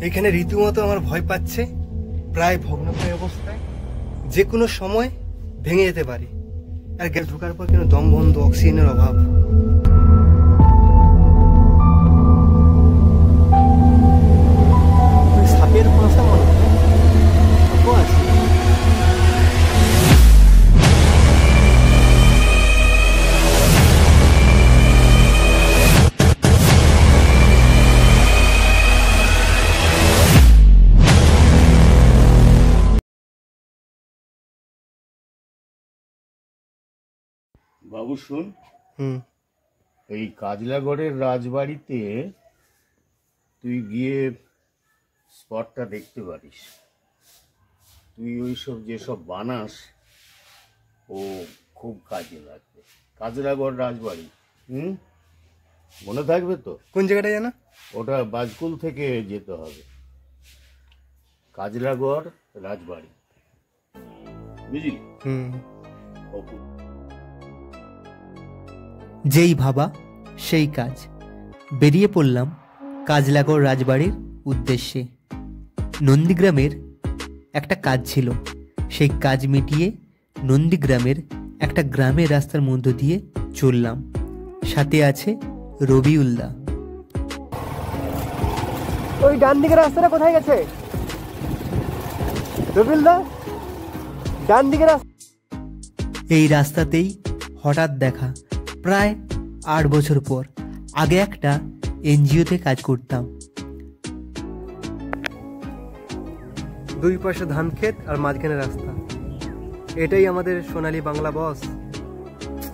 এখানে রীতিমতো আমার ভয় পাচ্ছে, প্রায় ভগ্নপ্রায় অবস্থায়, যে কোনো সময় ভেঙে যেতে পারে। আর গ্যাস ঢোকার পর কেন দম বন্ধ, অক্সিজেনের অভাব। সাপের পাশা মনে হয় আছে। বাবু শুন, এই কাজলাগড়ের রাজবাড়িতে তুই গিয়ে স্পটটা দেখতে পারিস। তুই ওইসব যেসব বানাস ও খুব কাজে লাগবে। কাজলাগড় রাজবাড়ি, মনে থাকবে তো? কোন জায়গাটা জানা? ওটা বাজকুল থেকে যেতে হবে, কাজলাগড় রাজবাড়ি, বুঝলি? যেই ভাবা সেই কাজ। বেরিয়ে পড়লাম কাজলাগড় রাজবাড়ির উদ্দেশ্যে। নন্দীগ্রামের একটা কাজ ছিল, সেই কাজ মিটিয়ে নন্দীগ্রামের একটা গ্রামের রাস্তার মধ্য দিয়ে চললাম। সাথে আছে রবিউল্লাহ। ওই ডান দিকের রাস্তাটা কোথায় গেছে রবিউল্লাহ? ডান দিকের রাস্তা। এই রাস্তাতেই হঠাৎ দেখা, প্রায় 8 বছর পর। আগে একটা এনজিওতে কাজ করতাম। দুই পাশে ধান ক্ষেত আর মাঝখানে রাস্তা, এটাই আমাদের সোনালী বাংলা বস।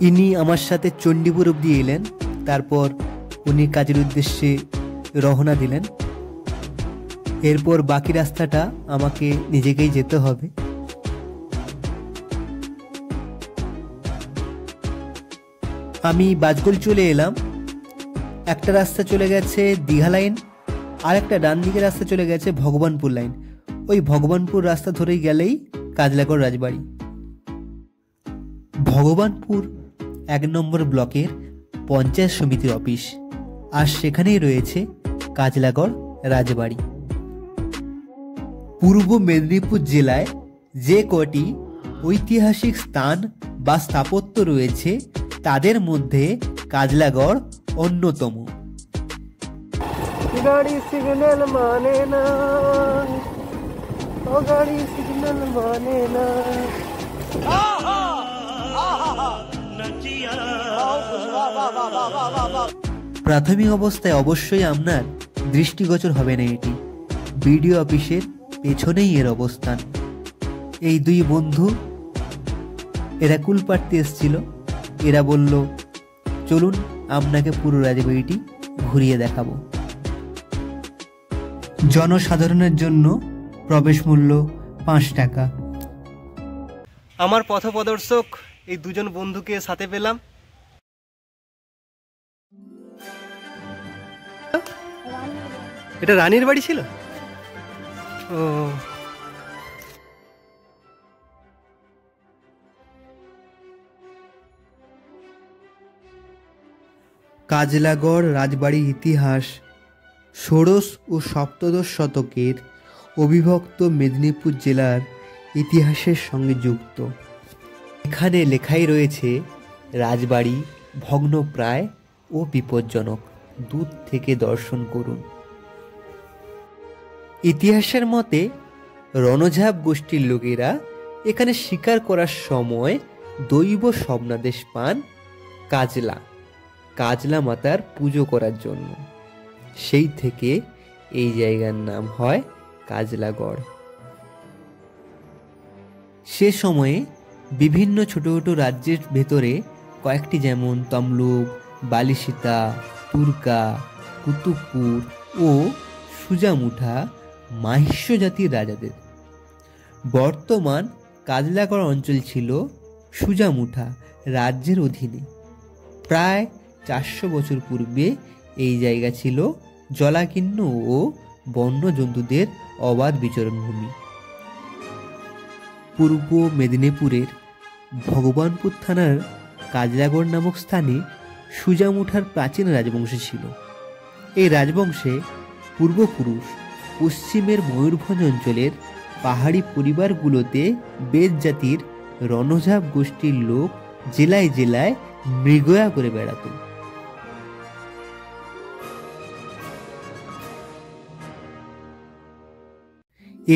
ইনি আমার সাথে চণ্ডীপুর অব্দি এলেন, তারপর উনি কাজের উদ্দেশ্যে রওনা দিলেন। এরপর বাকি রাস্তাটা আমাকে নিজেকেই যেতে হবে। আমি বাজকুল চলে এলাম। একটা রাস্তা চলে গেছে দীঘা লাইন, আর একটা ডান দিকে রাস্তা চলে গেছে ভগবানপুর লাইন। ওই ভগবানপুর রাস্তা ধরেই গেলেই কাজলাগড় রাজবাড়ি। ভগবানপুর 1 নম্বর ব্লকের পঞ্চায়েত সমিতির অফিস, আর সেখানেই রয়েছে কাজলাগড় রাজবাড়ি। পূর্ব মেদিনীপুর জেলায় যে কটি ঐতিহাসিক স্থান বা স্থাপত্য রয়েছে তাদের মধ্যে কাজলাগড় অন্যতম। গাড়ি সিগন্যাল মানে না, ও গাড়ি সিগন্যাল মানে না। প্রাথমিক অবস্থায় অবশ্যই আপনার দৃষ্টিগোচর হবে না এটি। বিডিও অফিসের পেছনেই এর অবস্থান। এই দুই বন্ধু, এরা কুল পাড়তে এসেছিল। এরা বলল, চলুন আপনাকে পুরো রাজবাড়িটি ঘুরিয়ে দেখাবো। জনসাধারণের জন্য প্রবেশ মূল্য 5 টাকা। আমার পথপ্রদর্শক এই দুজন বন্ধুকে সাথে পেলাম। এটা রানীর বাড়ি ছিল? ও, কাজলাগড় রাজবাড়ির ইতিহাস ষোড়শ ও সপ্তদশ শতকের অবিভক্ত মেদিনীপুর জেলার ইতিহাসের সঙ্গে যুক্ত। এখানে লেখাই রয়েছে রাজবাড়ি ভগ্নপ্রায় ও বিপজ্জনক, দূর থেকে দর্শন করুন। ইতিহাসের মতে রণঝাপ গোষ্ঠীর লোকেরা এখানে শিকার করার সময় দৈব স্বপ্নাদেশ পান কাজলা মাতার পুজো করার জন্য। সেই থেকে এই জায়গার নাম হয় কাজলাগড়। সে সময়ে বিভিন্ন ছোট ছোট রাজ্যের ভেতরে কয়েকটি, যেমন তমলুক, বালিসীতা, তুর্কা, কুতুবপুর ও সুজামুঠা মাহিষ্য জাতির রাজাদের। বর্তমান কাজলাগড় অঞ্চল ছিল সুজামুঠা রাজ্যের অধীনে। প্রায় 400 বছর পূর্বে এই জায়গা ছিল জলাকীর্ণ ও বন্যজন্তুদের অবাধ বিচরণভূমি। পূর্ব মেদিনীপুরের ভগবানপুর থানার কাজলাগড় নামক স্থানে সুজামুঠার প্রাচীন রাজবংশ ছিল। এই রাজবংশে পূর্বপুরুষ পশ্চিমের ময়ূরভঞ্জ অঞ্চলের পাহাড়ি পরিবারগুলোতে বেদ জাতির রণঝাপ গোষ্ঠীর লোক জেলায় জেলায় মৃগয়া করে বেড়াতো।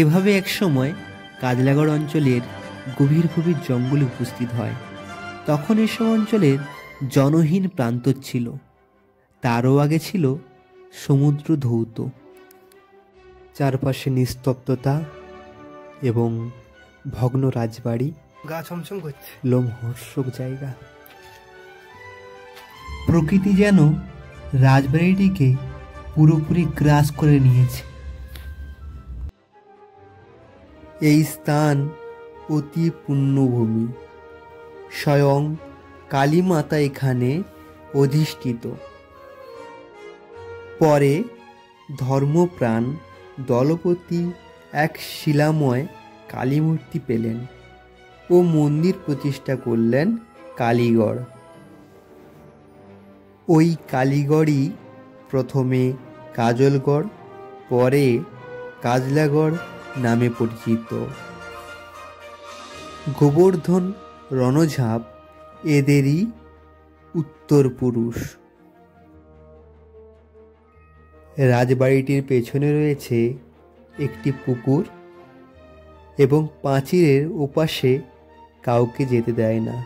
এভাবে একসময় কাজলাগড় অঞ্চলের গভীর গভীর জঙ্গলে উপস্থিত হয়। তখন এসব অঞ্চলের জনহীন প্রান্ত ছিল, তারও আগে ছিল সমুদ্র ধৌত। চারপাশে নিস্তব্ধতা এবং ভগ্ন রাজবাড়ি, গা ছমছম করছে। লোমহর্ষক জায়গা। প্রকৃতি যেন রাজবাড়িটিকে পুরোপুরি গ্রাস করে নিয়েছে। এই স্থান অতি পুণ্যভূমি। স্বয়ং কালী মাতা এখানে অধিষ্ঠিত। পরে ধর্মপ্রাণ দলপতি এক শিলাময় কালীমূর্তি পেলেন ও মন্দির প্রতিষ্ঠা করলেন কালীগড়। ওই কালীগড়ই প্রথমে কাজলগড়, পরে কাজলাগড় নামে পরিচিত। গোবর্ধন রণঝাপ এদেরই উত্তরপুরুষ। রাজবাড়িটির পেছনে রয়েছে একটি পুকুর এবং পাঁচিলের ওপাশে কাউকে যেতে দেয় না।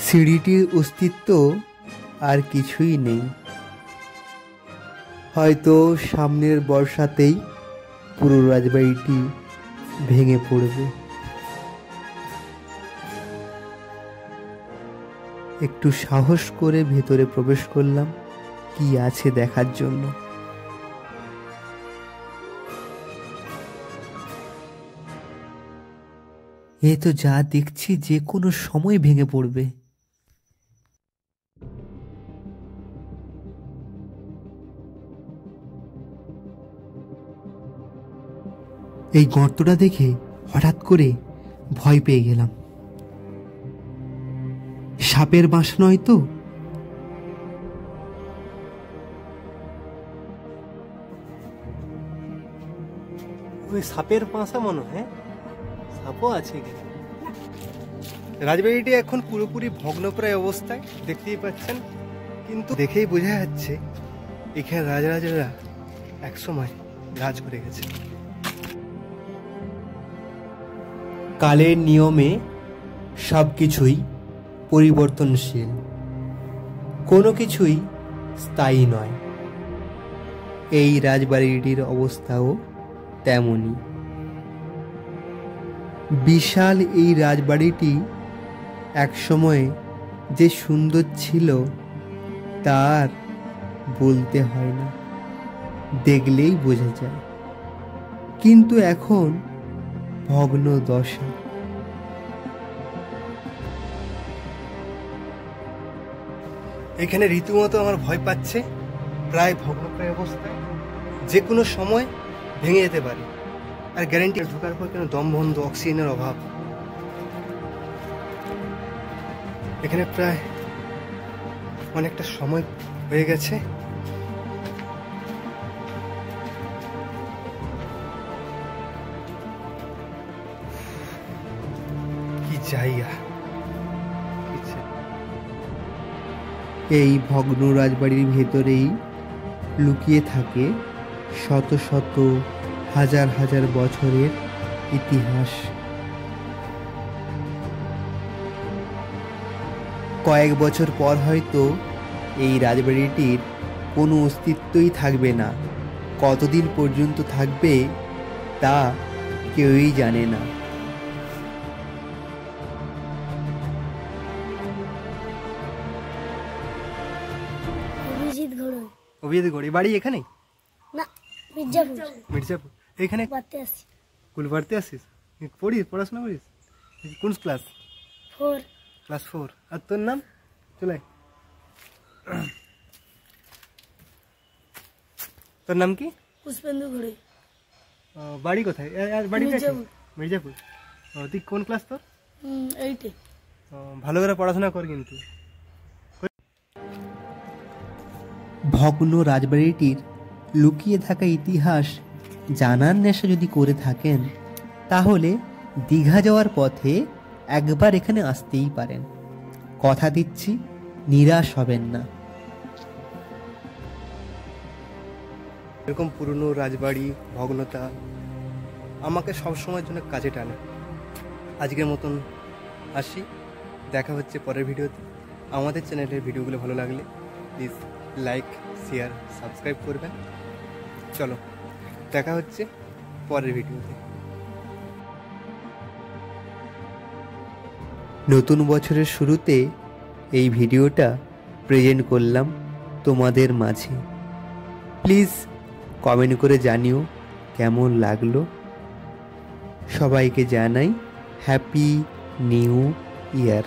সিঁড়িটির অস্তিত্ব আর কিছুই নেই। হয়তো সামনের বর্ষাতেই পুরো রাজবাড়িটি ভেঙে পড়বে। একটু সাহস করে ভেতরে প্রবেশ করলাম কি আছে দেখার জন্য। এ তো যা দেখছি যে কোনো সময় ভেঙে পড়বে। এই গর্তটা দেখে হঠাৎ করে ভয় পেয়ে গেলাম। সাপের বাসা নয় তো? ওই সাপের পাঁসা মনে হয়, সাপও আছে এখানে। রাজবাড়িটি এখন পুরোপুরি ভগ্নপ্রায় অবস্থায় দেখতেই পাচ্ছেন, কিন্তু দেখেই বোঝা যাচ্ছে এখানে রাজরাজারা একসময় রাজ করে গেছে। কালের নিয়মে সবকিছুই পরিবর্তনশীল, কোনো কিছুই স্থায়ী নয়। এই রাজবাড়িটির অবস্থাও তেমনই। বিশাল এই রাজবাড়িটি একসময় যে সুন্দর ছিল তার বলতে হয় না, দেখলেই বোঝা যায়। কিন্তু এখন ভগ্ন দশা। এখানে রীতিমতো আমার ভয় পাচ্ছে, প্রায় ভগ্নপ্রায় অবস্থায়, যে কোনো সময় ভেঙে যেতে পারে। আর গ্যারেন্টি ঢোকার পর কেন দম বন্ধ, অক্সিজেনের অভাব। এখানে প্রায় অনেকটা সময় হয়ে গেছে। কি জায়গা! এই ভগ্ন রাজবাড়ির ভেতরেই লুকিয়ে থাকে শত শত হাজার হাজার বছরের ইতিহাস। কয়েক বছর পর হয়তো এই রাজবাড়িটির কোনো অস্তিত্বই থাকবে না। কতদিন পর্যন্ত থাকবে তা কেউই জানে না। অভিজিৎ গড়ি বাড়ি এখানে না, মির্জাপুর। মির্জাপুর। এখানে পড়তে আসি। স্কুল পড়তে আসিস? পড়িস, পড়াশোনা করিস? কোন ক্লাস? 4। ক্লাস 4। আর তোর নাম? চলে। তোর নাম কি? পুষ্পেন্দু ঘড়ি। বাড়ি কোথায়? আর বাড়ি মির্জাপুর। মির্জাপুর। তুই কোন ক্লাস তোর? 8-এ। ভালো করে পড়াশোনা কর কিন্তু। ভগ্ন রাজবাড়িটির লুকিয়ে থাকা ইতিহাস জানার নেশা যদি করে থাকেন, তাহলে দীঘা যাওয়ার পথে একবার এখানে আসতেই পারেন। কথা দিচ্ছি, নিরাশ হবেন না। এরকম পুরনো রাজবাড়ি, ভগ্নতা আমাকে সবসময়ের জন্য কাজে টানে। আজকের মতন আসি, দেখা হচ্ছে পরের ভিডিওতে। আমাদের চ্যানেলের ভিডিওগুলো ভালো লাগলে প্লিজ লাইক, শেয়ার, সাবস্ক্রাইব করবেন। চলো, দেখা হচ্ছে পরের ভিডিওতে। নতুন বছরের শুরুতে এই ভিডিওটা প্রেজেন্ট করলাম তোমাদের মাঝে। প্লিজ কমেন্ট করে জানিও কেমন লাগলো। সবাইকে জানাই হ্যাপি নিউ ইয়ার।